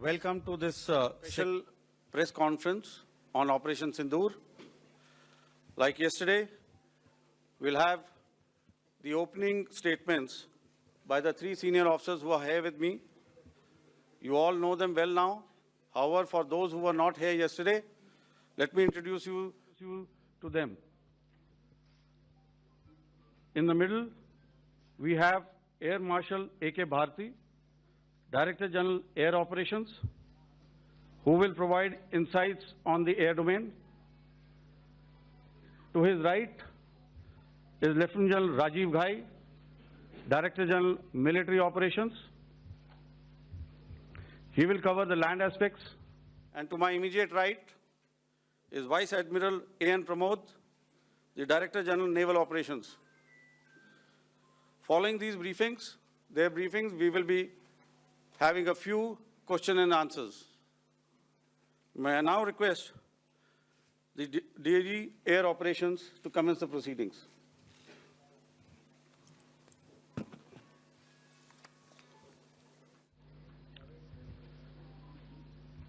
Welcome to this special press conference on Operation Sindoor. Like yesterday, we'll have the opening statements by the three senior officers who are here with me. You all know them well now. However, for those who were not here yesterday, let me introduce you to them. In the middle, we have Air Marshal A.K. Bharti, Director General Air Operations, who will provide insights on the air domain. To his right is Lieutenant General Rajiv Ghai, Director General Military Operations. He will cover the land aspects. And to my immediate right is Vice Admiral A.N. Pramod, the Director General Naval Operations. Following these briefings, we will be having a few question and answers. May I now request the DG Air Operations to commence the proceedings.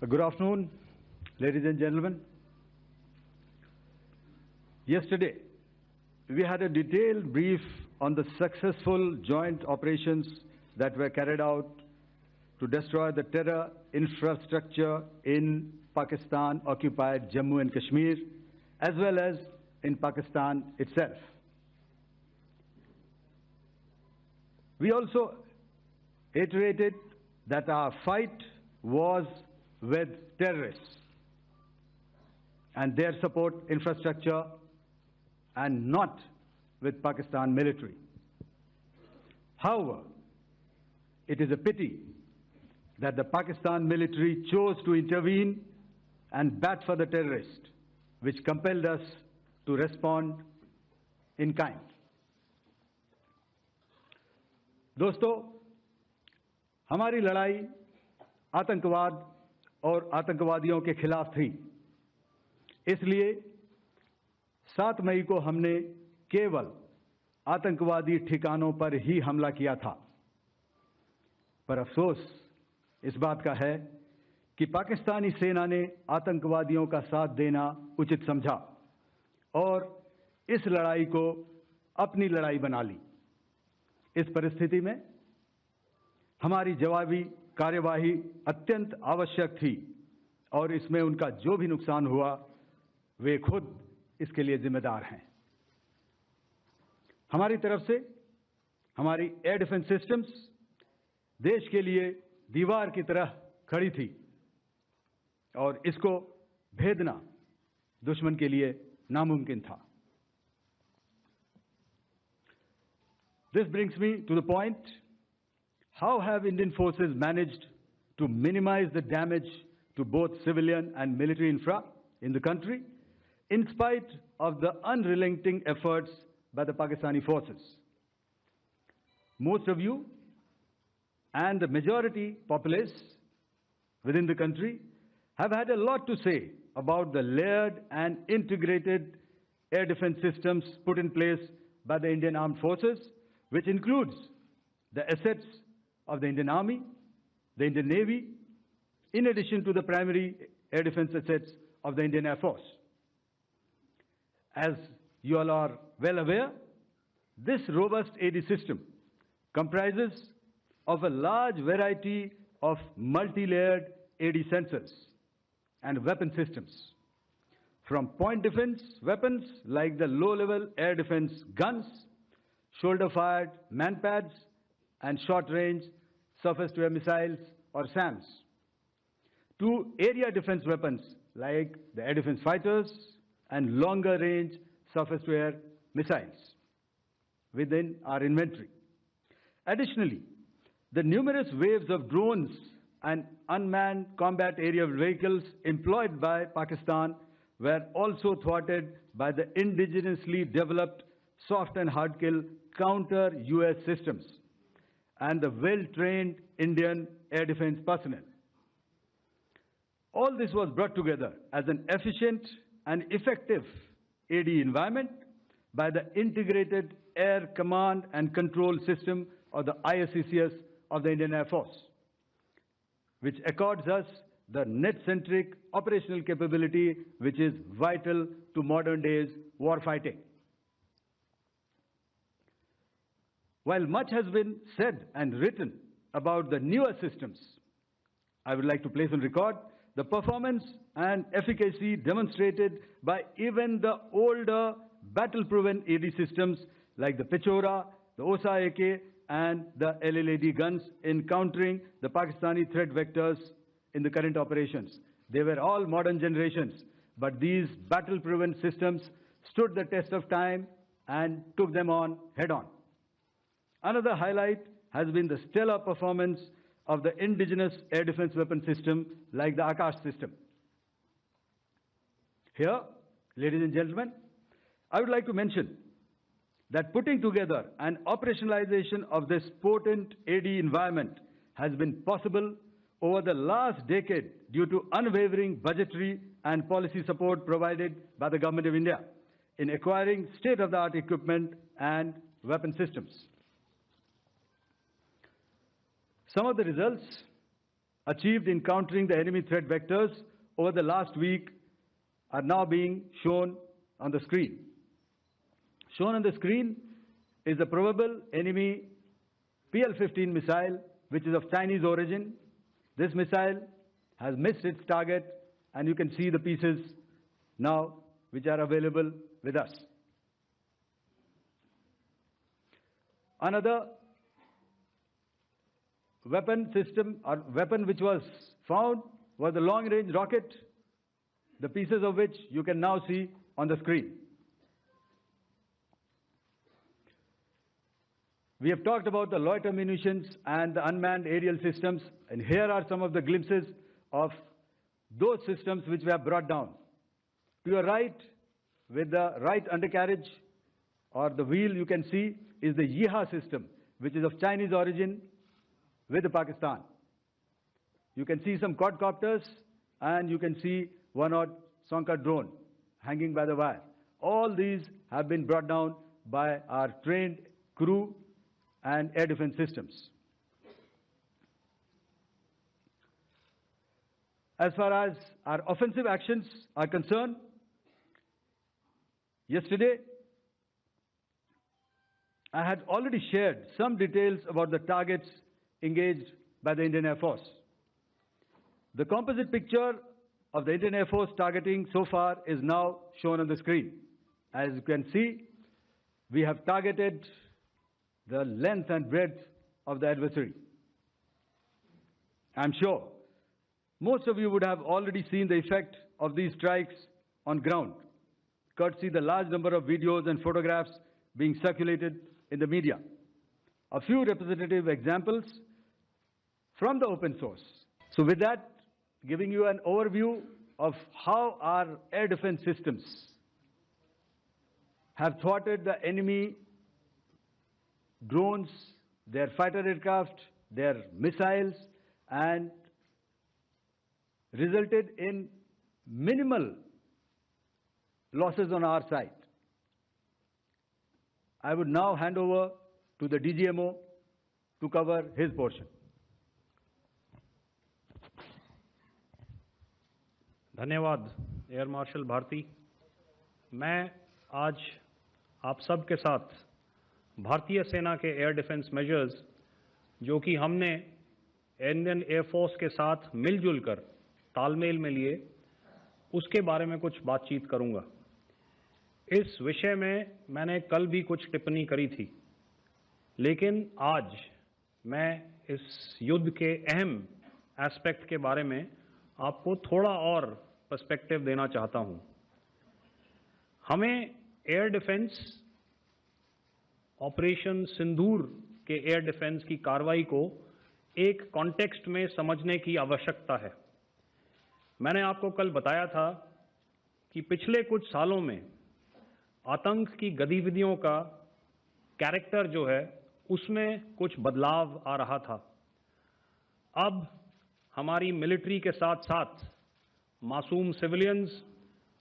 Good afternoon, ladies and gentlemen. Yesterday, we had a detailed brief on the successful joint operations that were carried out to destroy the terror infrastructure in Pakistan-occupied Jammu and Kashmir, as well as in Pakistan itself. We also iterated that our fight was with terrorists and their support infrastructure and not with Pakistan military. However, it is a pity that the Pakistan military chose to intervene and bat for the terrorist, which compelled us to respond in kind. दोस्तों, हमारी लड़ाई आतंकवाद और आतंकवादियों के खिलाफ थी। इसलिए 7 मई को हमने केवल आतंकवादी ठिकानों पर ही हमला किया था। पर अफसोस इस बात का है कि पाकिस्तानी सेना ने आतंकवादियों का साथ देना उचित समझा और इस लड़ाई को अपनी लड़ाई बना ली। इस परिस्थिति में हमारी जवाबी कार्यवाही अत्यंत आवश्यक थी और इसमें उनका जो भी नुकसान हुआ, वे खुद इसके लिए जिम्मेदार हैं। हमारी तरफ से हमारी एयर डिफेंस सिस्टम्स देश के लिए दीवार की तरह खड़ी थी और इसको भेदना दुश्मन के लिए नामुमकिन था। This brings me to the point, how have Indian forces managed to minimize the damage to both civilian and military infra in the country in spite of the unrelenting efforts by the Pakistani forces? Most of you and the majority populace within the country have had a lot to say about the layered and integrated air defense systems put in place by the Indian Armed Forces, which includes the assets of the Indian Army, the Indian Navy, in addition to the primary air defense assets of the Indian Air Force. As you all are well aware, this robust AD system comprises of a large variety of multi-layered AD sensors and weapon systems, from point defense weapons like the low-level air defense guns, shoulder-fired manpads, and short-range surface-to-air missiles or SAMs, to area defense weapons like the air defense fighters and longer-range surface-to-air missiles within our inventory. Additionally, the numerous waves of drones and unmanned combat aerial vehicles employed by Pakistan were also thwarted by the indigenously developed soft and hard kill counter-US systems and the well-trained Indian air defense personnel. All this was brought together as an efficient and effective AD environment by the Integrated Air Command and Control System, or the ISCCS, of the Indian Air Force, which accords us the net-centric operational capability which is vital to modern days warfighting. While much has been said and written about the newer systems, I would like to place on record the performance and efficacy demonstrated by even the older battle-proven AD systems like the Pechora, the OSA AK, and the LLAD guns in countering the Pakistani threat vectors in the current operations. They were all modern generations, but these battle-proven systems stood the test of time and took them on head-on. Another highlight has been the stellar performance of the indigenous air defense weapon system like the Akash system. Here, ladies and gentlemen, I would like to mention that putting together and operationalization of this potent AD environment has been possible over the last decade due to unwavering budgetary and policy support provided by the Government of India in acquiring state-of-the-art equipment and weapon systems. Some of the results achieved in countering the enemy threat vectors over the last week are now being shown on the screen. Shown on the screen is the probable enemy PL-15 missile, which is of Chinese origin. This missile has missed its target, and you can see the pieces now which are available with us. Another weapon system or weapon which was found was the long-range rocket, the pieces of which you can now see on the screen. We have talked about the loiter munitions and the unmanned aerial systems, and here are some of the glimpses of those systems which we have brought down. To your right, with the right undercarriage or the wheel you can see, is the Yeeha system, which is of Chinese origin with Pakistan. You can see some quadcopters, and you can see one odd Sonka drone hanging by the wire. All these have been brought down by our trained crew and air defense systems. As far as our offensive actions are concerned, yesterday I had already shared some details about the targets engaged by the Indian Air Force. The composite picture of the Indian Air Force targeting so far is now shown on the screen. As you can see, we have targeted the length and breadth of the adversary. I'm sure most of you would have already seen the effect of these strikes on ground, courtesy the large number of videos and photographs being circulated in the media. A few representative examples from the open source. So with that, giving you an overview of how our air defense systems have thwarted the enemy drones, their fighter aircraft, their missiles, and resulted in minimal losses on our side. I would now hand over to the DGMO to cover his portion. धन्यवाद air marshal Bharti. मैं आज आप सब के साथ भारतीय सेना के एयर डिफेंस मेजर्स जो कि हमने इंडियन एयर फोर्स के साथ मिलजुल कर तालमेल में लिए, उसके बारे में कुछ बातचीत करूंगा। इस विषय में मैंने कल भी कुछ टिप्पणी करी थी, लेकिन आज मैं इस युद्ध के अहम एस्पेक्ट के बारे में आपको थोड़ा और पर्सपेक्टिव देना चाहता हूं। हमें एयर डिफेंस ऑपरेशन सिंदूर के एयर डिफेंस की कार्रवाई को एक कॉन्टेक्स्ट में समझने की आवश्यकता है। मैंने आपको कल बताया था कि पिछले कुछ सालों में आतंक की गतिविधियों का कैरेक्टर जो है उसमें कुछ बदलाव आ रहा था। अब हमारी मिलिट्री के साथ साथ मासूम सिविलियंस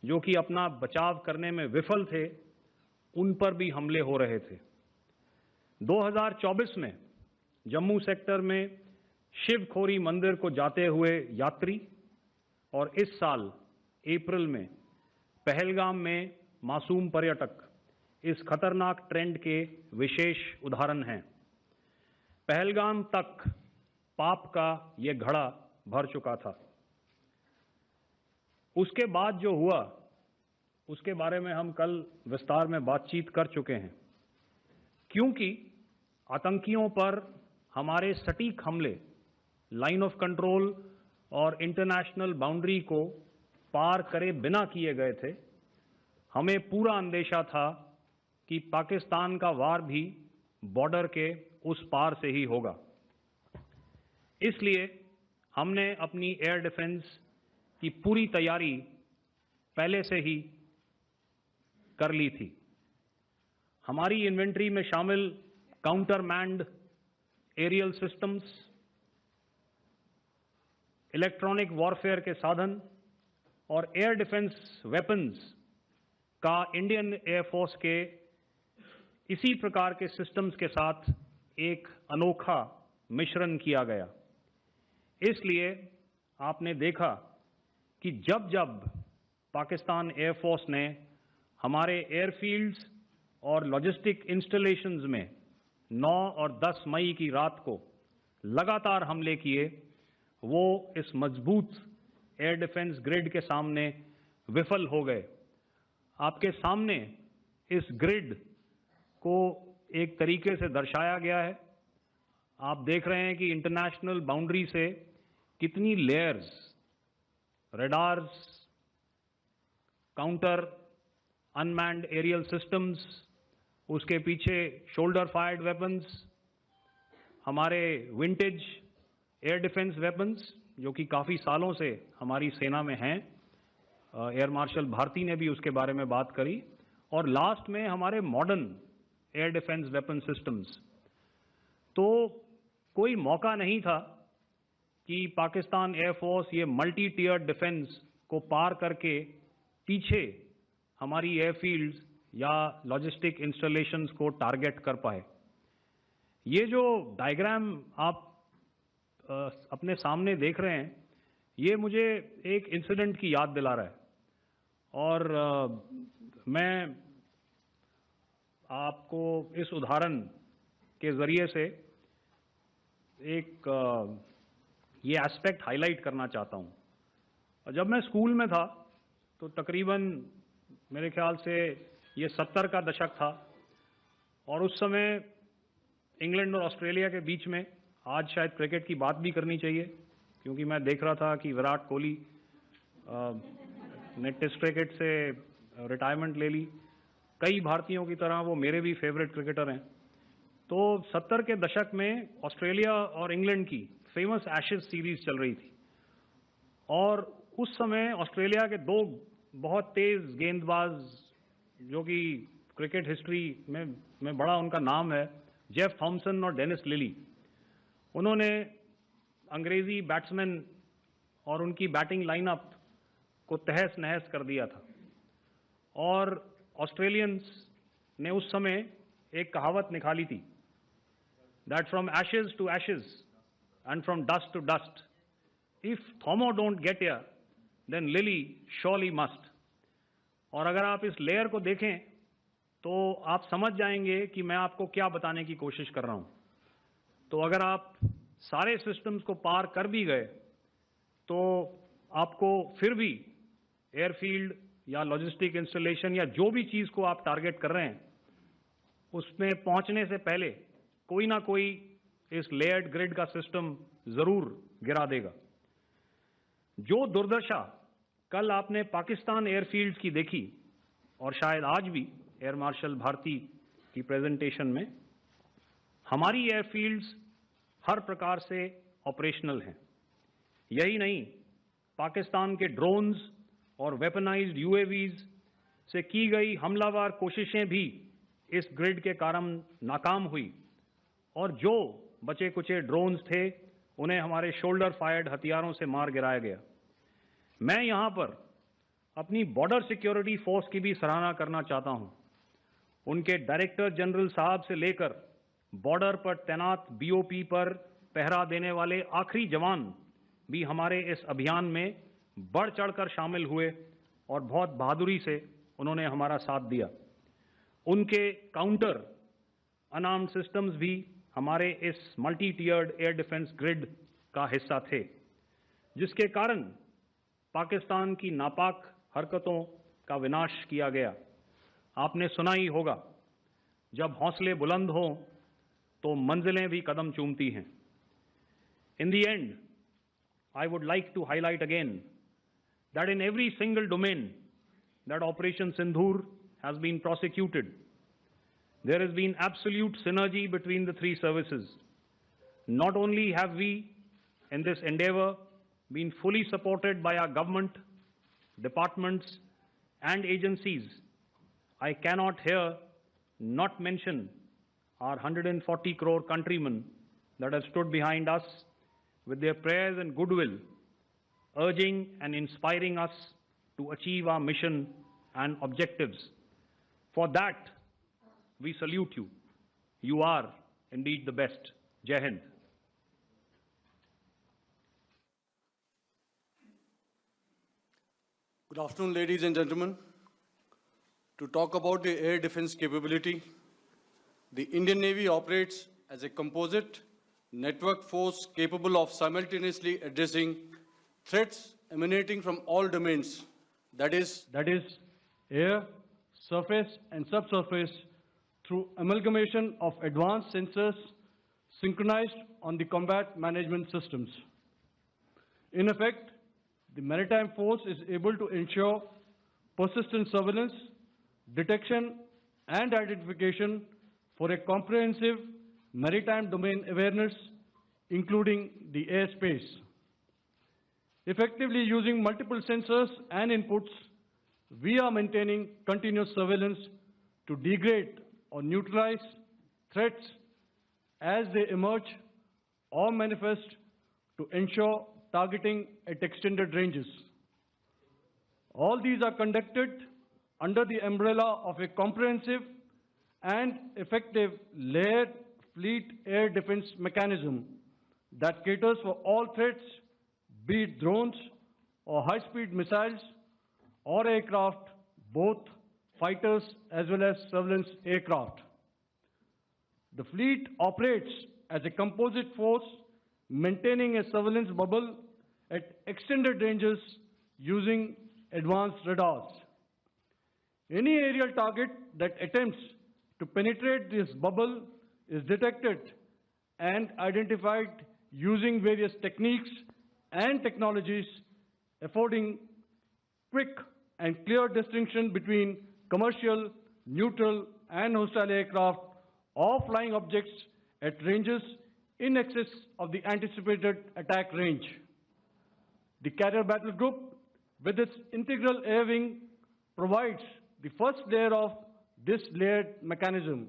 जो कि अपना बचाव करने में विफल थे, उन पर भी हमले हो रहे थे। 2024 में जम्मू सेक्टर में शिवखोरी मंदिर को जाते हुए यात्री और इस साल अप्रैल में पहलगाम में मासूम पर्यटक इस खतरनाक ट्रेंड के विशेष उदाहरण हैं। पहलगाम तक पाप का ये घड़ा भर चुका था। उसके बाद जो हुआ उसके बारे में हम कल विस्तार में बातचीत कर चुके हैं। क्योंकि आतंकियों पर हमारे सटीक हमले लाइन ऑफ कंट्रोल और इंटरनेशनल बाउंड्री को पार करे बिना किए गए थे, हमें पूरा अंदेशा था कि पाकिस्तान का वार भी बॉर्डर के उस पार से ही होगा। इसलिए हमने अपनी एयर डिफेंस की पूरी तैयारी पहले से ही कर ली थी। हमारी इन्वेंट्री में शामिल counter manned aerial systems, electronic warfare के साधन और एयर डिफेंस वेपन्स का इंडियन एयरफोर्स के इसी प्रकार के सिस्टम्स के साथ एक अनोखा मिश्रण किया गया। इसलिए आपने देखा कि जब जब पाकिस्तान एयरफोर्स ने हमारे एयरफील्ड्स और लॉजिस्टिक इंस्टॉलेशंस में 9 और 10 मई की रात को लगातार हमले किए, वो इस मजबूत एयर डिफेंस ग्रिड के सामने विफल हो गए। आपके सामने इस ग्रिड को एक तरीके से दर्शाया गया है। आप देख रहे हैं कि इंटरनेशनल बाउंड्री से कितनी layers, radars, counter unmanned aerial systems, उसके पीछे शोल्डर फायर्ड वेपन्स, हमारे विंटेज एयर डिफेंस वेपन्स जो कि काफ़ी सालों से हमारी सेना में हैं। एयर मार्शल भारती ने भी उसके बारे में बात करी। और लास्ट में हमारे modern air defence weapon systems. तो कोई मौका नहीं था कि पाकिस्तान एयरफोर्स ये मल्टी टियर डिफेंस को पार करके पीछे हमारी एयरफील्ड्स या लॉजिस्टिक इंस्टॉलेशंस को टारगेट कर पाए। ये जो डायग्राम आप अपने सामने देख रहे हैं, ये मुझे एक इंसिडेंट की याद दिला रहा है। और मैं आपको इस उदाहरण के ज़रिए से एक ये एस्पेक्ट हाईलाइट करना चाहता हूँ। जब मैं स्कूल में था तो तकरीबन मेरे ख्याल से ये 70 का दशक था और उस समय इंग्लैंड और ऑस्ट्रेलिया के बीच में, आज शायद क्रिकेट की बात भी करनी चाहिए क्योंकि मैं देख रहा था कि विराट कोहली ने टेस्ट क्रिकेट से रिटायरमेंट ले ली। कई भारतीयों की तरह वो मेरे भी फेवरेट क्रिकेटर हैं। तो 70 के दशक में ऑस्ट्रेलिया और इंग्लैंड की फेमस एशेज सीरीज चल रही थी और उस समय ऑस्ट्रेलिया के दो बहुत तेज गेंदबाज जो कि क्रिकेट हिस्ट्री में बड़ा उनका नाम है, जेफ थॉमसन और डेनिस लिली, उन्होंने अंग्रेजी बैट्समैन और उनकी बैटिंग लाइनअप को तहस नहस कर दिया था। और ऑस्ट्रेलियंस ने उस समय एक कहावत निकाली थी, that from ashes to ashes and from dust to dust, if Thommo don't get here then Lillee surely must. और अगर आप इस लेयर को देखें तो आप समझ जाएंगे कि मैं आपको क्या बताने की कोशिश कर रहा हूं। तो अगर आप सारे सिस्टम्स को पार कर भी गए तो आपको फिर भी एयरफील्ड या लॉजिस्टिक इंस्टॉलेशन या जो भी चीज़ को आप टारगेट कर रहे हैं उसमें पहुंचने से पहले कोई ना कोई इस लेयर्ड ग्रिड का सिस्टम ज़रूर गिरा देगा। जो दुर्दशा कल आपने पाकिस्तान एयरफील्ड्स की देखी और शायद आज भी एयर मार्शल भारती की प्रेजेंटेशन में, हमारी एयरफील्ड्स हर प्रकार से ऑपरेशनल हैं। यही नहीं, पाकिस्तान के ड्रोन्स और वेपनाइज्ड यूएवीज से की गई हमलावर कोशिशें भी इस ग्रिड के कारण नाकाम हुई और जो बचे कुचे ड्रोन्स थे उन्हें हमारे शोल्डर फायर्ड हथियारों से मार गिराया गया। मैं यहां पर अपनी बॉर्डर सिक्योरिटी फोर्स की भी सराहना करना चाहता हूं। उनके डायरेक्टर जनरल साहब से लेकर बॉर्डर पर तैनात बीओपी पर पहरा देने वाले आखिरी जवान भी हमारे इस अभियान में बढ़ चढ़कर शामिल हुए और बहुत बहादुरी से उन्होंने हमारा साथ दिया। उनके काउंटर अनआर्म्ड सिस्टम्स भी हमारे इस मल्टी टियर्ड एयर डिफेंस ग्रिड का हिस्सा थे, जिसके कारण पाकिस्तान की नापाक हरकतों का विनाश किया गया। आपने सुना ही होगा, जब हौसले बुलंद हों तो मंजिलें भी कदम चूमती हैं। In the end, I would like to highlight again that in every single domain that Operation Sindoor has been prosecuted, there has been absolute synergy between the three services. Not only have we, in this endeavor, been fully supported by our government, departments, and agencies, I cannot here not mention our 140 crore countrymen that have stood behind us with their prayers and goodwill, urging and inspiring us to achieve our mission and objectives. For that, we salute you. You are indeed the best. Jai Hind. Good afternoon, ladies and gentlemen. To talk about the air defense capability, the Indian Navy operates as a composite network force capable of simultaneously addressing threats emanating from all domains, that is air, surface and subsurface, through amalgamation of advanced sensors synchronized on the combat management systems. In effect, the maritime force is able to ensure persistent surveillance, detection and identification for a comprehensive maritime domain awareness, including the airspace. Effectively using multiple sensors and inputs, we are maintaining continuous surveillance to degrade or neutralize threats as they emerge or manifest, to ensure targeting at extended ranges. All these are conducted under the umbrella of a comprehensive and effective layered fleet air defense mechanism that caters for all threats, be it drones or high-speed missiles or aircraft, both fighters as well as surveillance aircraft. The fleet operates as a composite force, maintaining a surveillance bubble at extended ranges using advanced radars. Any aerial target that attempts to penetrate this bubble is detected and identified using various techniques and technologies, affording quick and clear distinction between commercial, neutral, and hostile aircraft or flying objects at ranges in excess of the anticipated attack range. The Carrier Battle Group, with its integral air wing, provides the first layer of this layered mechanism.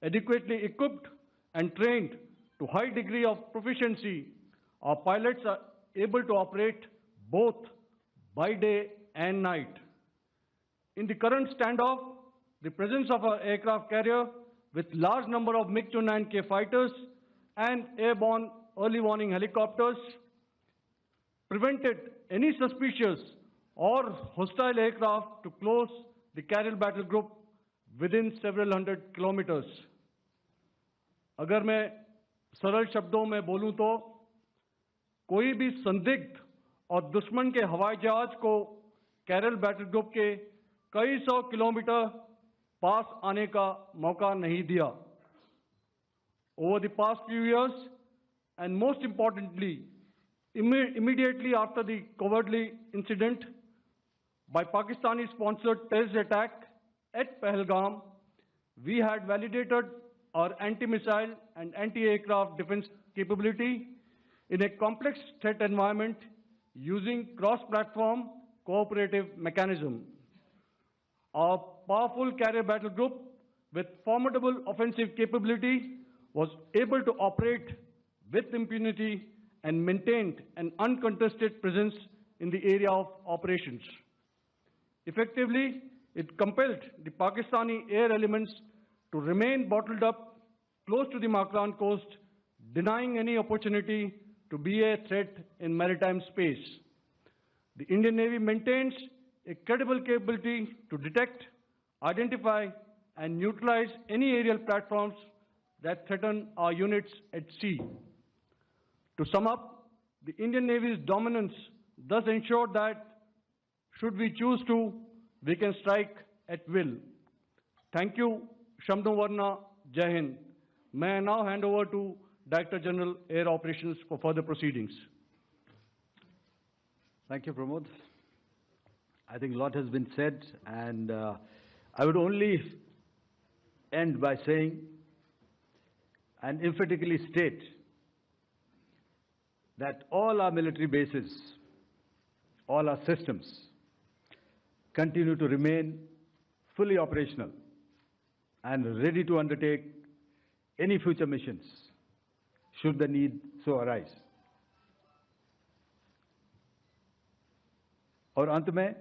Adequately equipped and trained to high degree of proficiency, our pilots are able to operate both by day and night. In the current standoff, the presence of our aircraft carrier with large number of MiG-29K fighters and airborne early warning helicopters prevented any suspicious or hostile aircraft to close the Carrier Battle Group within several hundred kilometers. अगर मैं सरल शब्दों में बोलूं तो कोई भी संदिग्ध और दुश्मन के हवाई जहाज को कैरल बैटल ग्रुप के कई सौ किलोमीटर पास आने का मौका नहीं दिया. Over the past few years, and most importantly, immediately after the cowardly incident by Pakistani-sponsored terrorist attack at Pahalgam, we had validated our anti-missile and anti-aircraft defense capability in a complex threat environment using cross-platform cooperative mechanism. Our powerful carrier battle group with formidable offensive capability was able to operate with impunity and maintained an uncontested presence in the area of operations. Effectively, it compelled the Pakistani air elements to remain bottled up close to the Makran coast denying any opportunity to be a threat in maritime space. The Indian Navy maintains a credible capability to detect, identify, and neutralize any aerial platforms that threaten our units at sea. To sum up, the Indian Navy's dominance thus ensured that, should we choose to, we can strike at will. Thank you, Shabdon Varna, Jai Hind. May I now hand over to Director General Air Operations for further proceedings. Thank you, Pramod. I think a lot has been said, and I would only end by saying and emphatically state that all our military bases, all our systems continue to remain fully operational and ready to undertake any future missions should the need so arise. और अंत में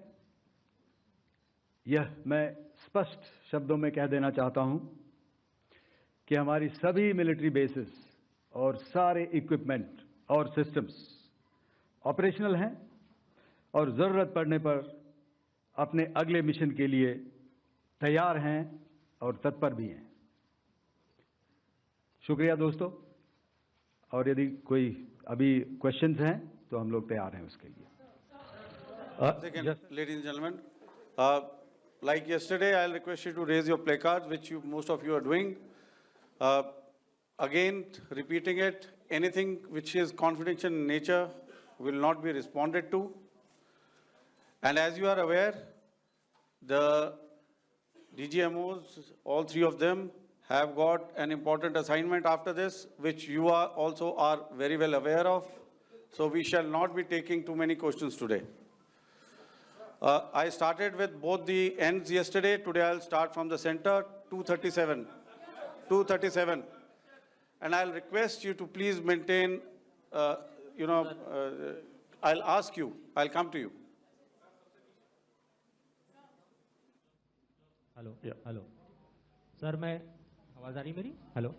यह मैं स्पष्ट शब्दों में कह देना चाहता हूं कि हमारी सभी मिलिट्री बेसेस और सारे इक्विपमेंट और सिस्टम्स ऑपरेशनल हैं और ज़रूरत पड़ने पर अपने अगले मिशन के लिए तैयार हैं और तत्पर भी हैं। शुक्रिया दोस्तों, और यदि कोई अभी क्वेश्चंस हैं तो हम लोग तैयार हैं उसके लिए। Ladies and gentlemen, like yesterday, I'll request you to raise your placards, which most of you are doing. Again, repeating it, anything which is confidential in nature will not be responded to. And as you are aware, the DGMOs, all three of them, have got an important assignment after this, which you also are very well aware of. So we shall not be taking too many questions today. I started with both the ends yesterday. Today I'll start from the center, 237. 237. And I'll request you to please maintain, I'll ask you, I'll come to you. Hello hello sir, मैं आवाज़ आ रही मेरी? Hello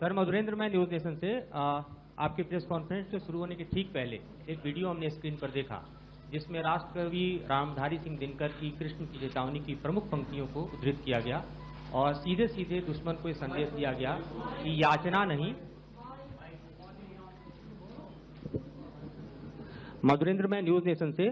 sir, Madhurendra, मैं news nation से आपके press conference के शुरू होने के ठीक पहले एक वीडियो हमने स्क्रीन पर देखा जिसमें राष्ट्रकवि रामधारी सिंह दिनकर की कृष्ण की चेतावनी की प्रमुख पंक्तियों को उद्धृत किया गया और सीधे सीधे दुश्मन को ये संदेश दिया गया कि याचना नहीं। मधुरेंद्र, मैं न्यूज़ नेशन से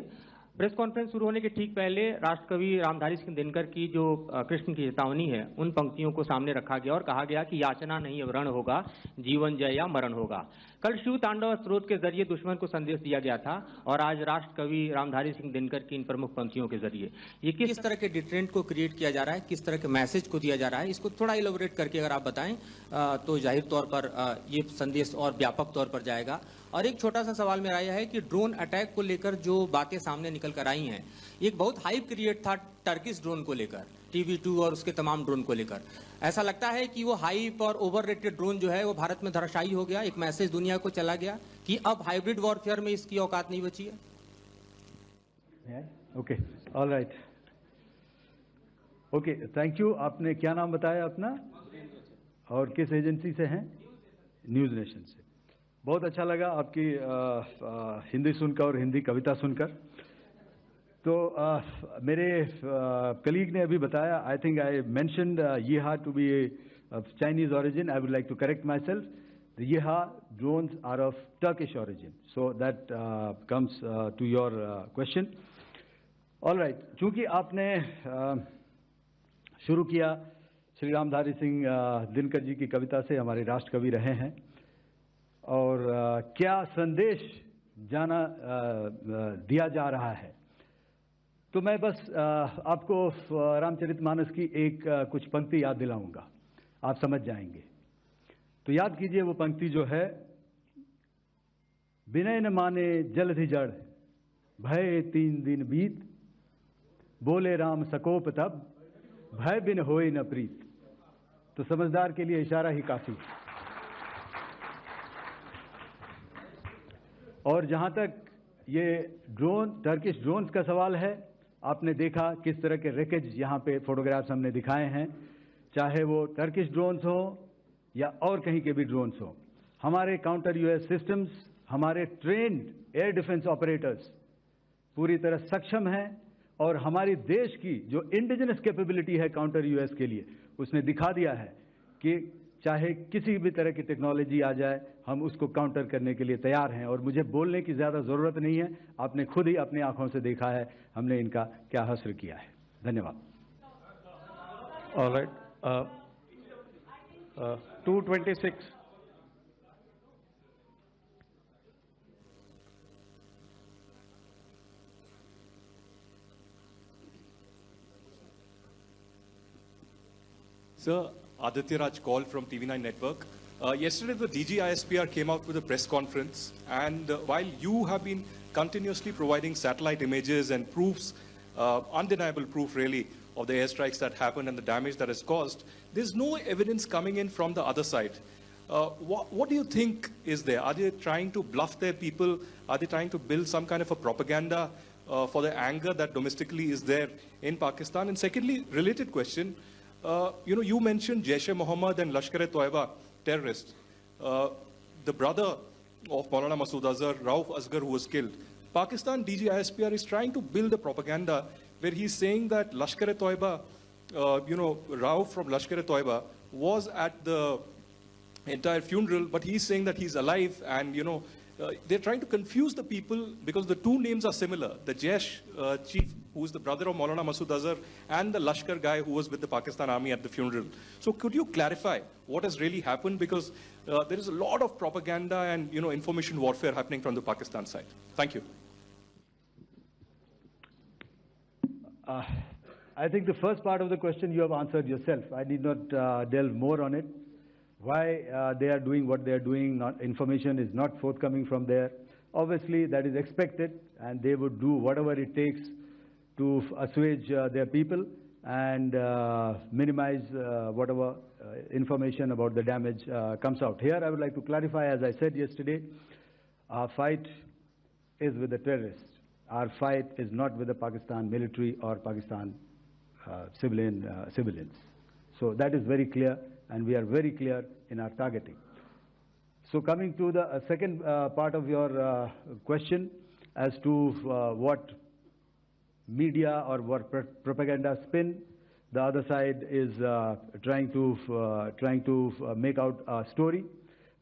प्रेस कॉन्फ्रेंस शुरू होने के ठीक पहले राष्ट्रकवि रामधारी सिंह दिनकर की जो कृष्ण की चेतावनी है उन पंक्तियों को सामने रखा गया और कहा गया कि याचना नहीं अब रण होगा, जीवन जय या मरण होगा। कल शिव तांडव स्त्रोत के जरिए दुश्मन को संदेश दिया गया था और आज राष्ट्रकवि रामधारी सिंह दिनकर की इन प्रमुख पंक्तियों के जरिए ये किस तरह के डिटरेंट को क्रिएट किया जा रहा है, किस तरह के मैसेज को दिया जा रहा है, इसको थोड़ा इलेबोरेट करके अगर आप बताएं तो जाहिर तौर पर ये संदेश और व्यापक तौर पर जाएगा। और एक छोटा सा सवाल मेरा यह है कि ड्रोन अटैक को लेकर जो बातें सामने निकल कर आई हैं, एक बहुत हाइप क्रिएट था टर्किश ड्रोन को लेकर, TB2 और उसके तमाम ड्रोन को लेकर। ऐसा लगता है कि वो हाइप और ओवररेटेड ड्रोन जो है वो भारत में धराशायी हो गया, एक मैसेज दुनिया को चला गया कि अब हाइब्रिड वॉरफेयर में इसकी औकात नहीं बची है। Okay, all right, okay, thank you. आपने क्या नाम बताया अपना और किस एजेंसी से हैं? न्यूज़ नेशन से। बहुत अच्छा लगा आपकी हिंदी सुनकर और हिंदी कविता सुनकर। तो मेरे कलीग ने अभी बताया, I think I mentioned yeah to be Chinese origin. I would like to correct myself. The Yeha drones are of Turkish origin. So that comes to your question. All right. चूंकि आपने शुरू किया श्री रामधारी सिंह दिनकर जी की कविता से, हमारे राष्ट्रकवि रहे हैं, और क्या संदेश दिया जा रहा है, तो मैं बस आपको रामचरितमानस की एक कुछ पंक्ति याद दिलाऊंगा, आप समझ जाएंगे। तो याद कीजिए वो पंक्ति जो है, विनय न माने जलधि जड़, भय 3 दिन बीत, बोले राम सकोप तब, भय बिन होए न प्रीत। तो समझदार के लिए इशारा ही काफी। और जहां तक ये टर्किश ड्रोन्स का सवाल है, आपने देखा किस तरह के रेकेज यहाँ पे फोटोग्राफ्स हमने दिखाए हैं, चाहे वो टर्किश ड्रोन्स हो या और कहीं के भी ड्रोन्स हो। हमारे काउंटर यूएस सिस्टम्स, हमारे ट्रेन्ड एयर डिफेंस ऑपरेटर्स पूरी तरह सक्षम हैं और हमारी देश की जो इंडिजिनस कैपेबिलिटी है काउंटर यूएस के लिए, उसने दिखा दिया है कि चाहे किसी भी तरह की टेक्नोलॉजी आ जाए, हम उसको काउंटर करने के लिए तैयार हैं। और मुझे बोलने की ज़्यादा ज़रूरत नहीं है, आपने खुद ही अपनी आंखों से देखा है हमने इनका क्या हश्र किया है। धन्यवाद। All right. 226. Sir, Aditya Raj call from TV9 Network. Yesterday, the DG ISPR came out with a press conference, and while you have been continuously providing satellite images and proofs, undeniable proof really, of the airstrikes that happened and the damage that is caused, there's no evidence coming in from the other side. What do you think is there? Are they trying to bluff their people? Are they trying to build some kind of a propaganda for the anger that domestically is there in Pakistan? And secondly, related question, you mentioned Jaish-e-Mohammed and Lashkar-e-Toiba terrorists. The brother of Maulana Masood Azhar, Rauf Asghar, who was killed. Pakistan DG ISPR is trying to build a propaganda where he's saying that Lashkar-e-Toiba, Rauf from Lashkar-e-Toiba was at the entire funeral, but he's saying that he's alive, and they're trying to confuse the people because the two names are similar. The Jaish chief, who is the brother of Maulana Masood Azhar, and the Lashkar guy who was with the Pakistan army at the funeral. So could you clarify what has really happened? Because there is a lot of propaganda and information warfare happening from the Pakistan side. Thank you. I think the first part of the question you have answered yourself. I need not delve more on it. Why they are doing what they are doing, information is not forthcoming from there. Obviously, that is expected, and they would do whatever it takes to assuage their people and minimize whatever information about the damage comes out. Here, I would like to clarify, as I said yesterday, our fight is with the terrorists. Our fight is not with the Pakistan military or Pakistan civilians. So that is very clear, and we are very clear in our targeting. So coming to the second part of your question as to what media or what propaganda spin the other side is trying to make out a story.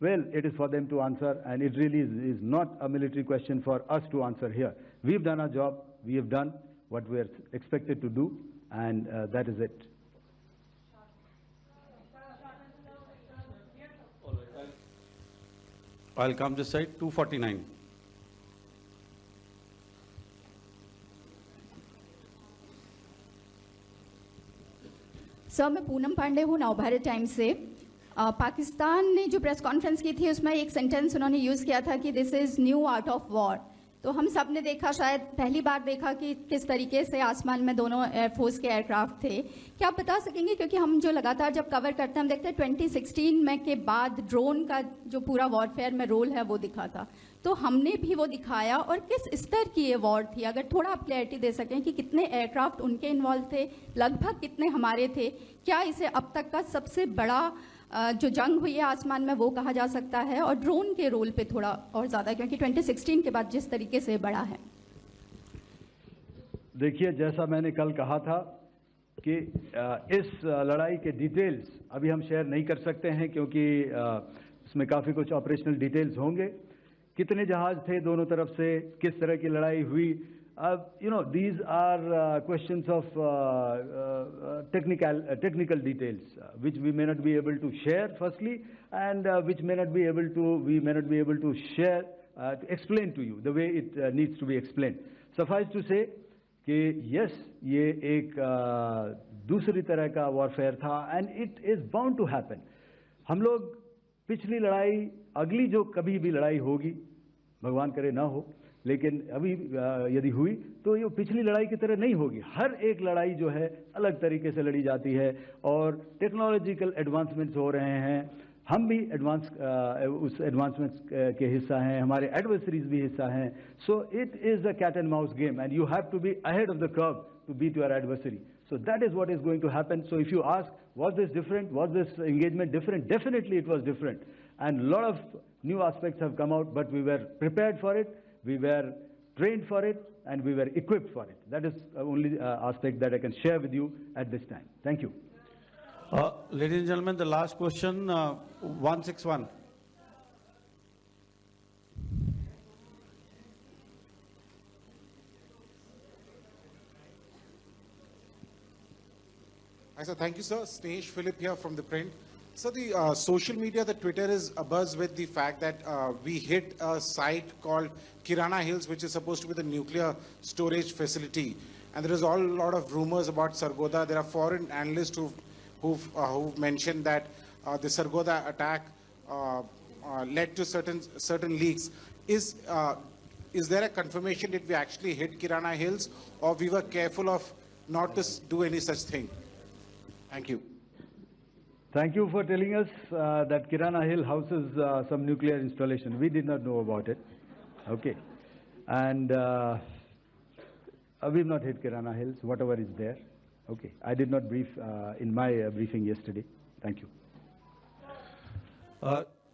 Well, it is for them to answer, and it really is not a military question for us to answer here. We've done our job. We have done what we are expected to do, and that is it. I'll come this side, 249. Sir, मैं पूनम पांडे हूँ Navbharat times से। पाकिस्तान ने जो press conference की थी उसमें एक sentence उन्होंने यूज़ किया था कि this is new art of war. तो हम सब ने देखा, शायद पहली बार देखा कि किस तरीके से आसमान में दोनों एयरफोर्स के एयरक्राफ्ट थे। क्या आप बता सकेंगे, क्योंकि हम जो लगातार जब कवर करते हैं हम देखते हैं 2016 में के बाद ड्रोन का जो पूरा वॉरफेयर में रोल है वो दिखा था, तो हमने भी वो दिखाया, और किस स्तर की ये वॉर थी? अगर थोड़ा आप क्लैरिटी दे सकें कि कितने एयरक्राफ्ट उनके इन्वॉल्व थे, लगभग कितने हमारे थे, क्या इसे अब तक का सबसे बड़ा जो जंग हुई है आसमान में वो कहा जा सकता है? और ड्रोन के रोल पे थोड़ा और ज़्यादा, क्योंकि 2016 के बाद जिस तरीके से बड़ा है। देखिए, जैसा मैंने कल कहा था कि इस लड़ाई के डिटेल्स अभी हम शेयर नहीं कर सकते हैं, क्योंकि इसमें काफ़ी कुछ ऑपरेशनल डिटेल्स होंगे। कितने जहाज थे दोनों तरफ से, किस तरह की लड़ाई हुई, these are questions of technical details which we may not be able to share firstly, and which we may not be able to share to explain to you the way it needs to be explained. Suffice to say कि yes, ये एक दूसरी तरह का warfare था, and it is bound to happen. हम लोग पिछली लड़ाई, अगली जो कभी भी लड़ाई होगी, भगवान करे ना हो, लेकिन अभी यदि हुई तो ये पिछली लड़ाई की तरह नहीं होगी। हर एक लड़ाई जो है अलग तरीके से लड़ी जाती है, और टेक्नोलॉजिकल एडवांसमेंट्स हो रहे हैं। हम भी उस एडवांसमेंट्स के हिस्सा हैं, हमारे एडवर्सरीज भी हिस्सा हैं। So it is a cat and mouse game, and you have to be ahead of the curve to beat your adversary. So that is what is going to happen. So if you ask, was this different? Was this engagement different? Definitely it was different. and a lot of new aspects have come out, but we were prepared for it, we were trained for it, and we were equipped for it. That is the only aspect that I can share with you at this time. Thank you. Ladies and gentlemen, the last question, 161. Hi, sir. Thank you, sir. Snesh Philip here from the print. So the social media, the Twitter is abuzz with the fact that we hit a site called Kirana Hills, which is supposed to be the nuclear storage facility. And there is a lot of rumors about Sargodha. There are foreign analysts who've mentioned that the Sargodha attack led to certain leaks. Is there a confirmation that we actually hit Kirana Hills, or we were careful of not to do any such thing? Thank you. Thank you for telling us that Kirana Hill houses some nuclear installation. We did not know about it. Okay. And we've not hit Kirana Hills, whatever is there. Okay. I did not brief in my briefing yesterday. Thank you.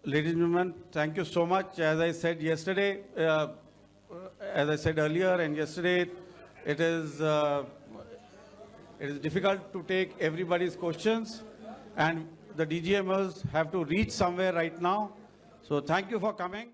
Ladies and gentlemen, thank you so much. As I said yesterday, as I said earlier and yesterday, it is difficult to take everybody's questions, and the DGMers have to reach somewhere right now. So thank you for coming.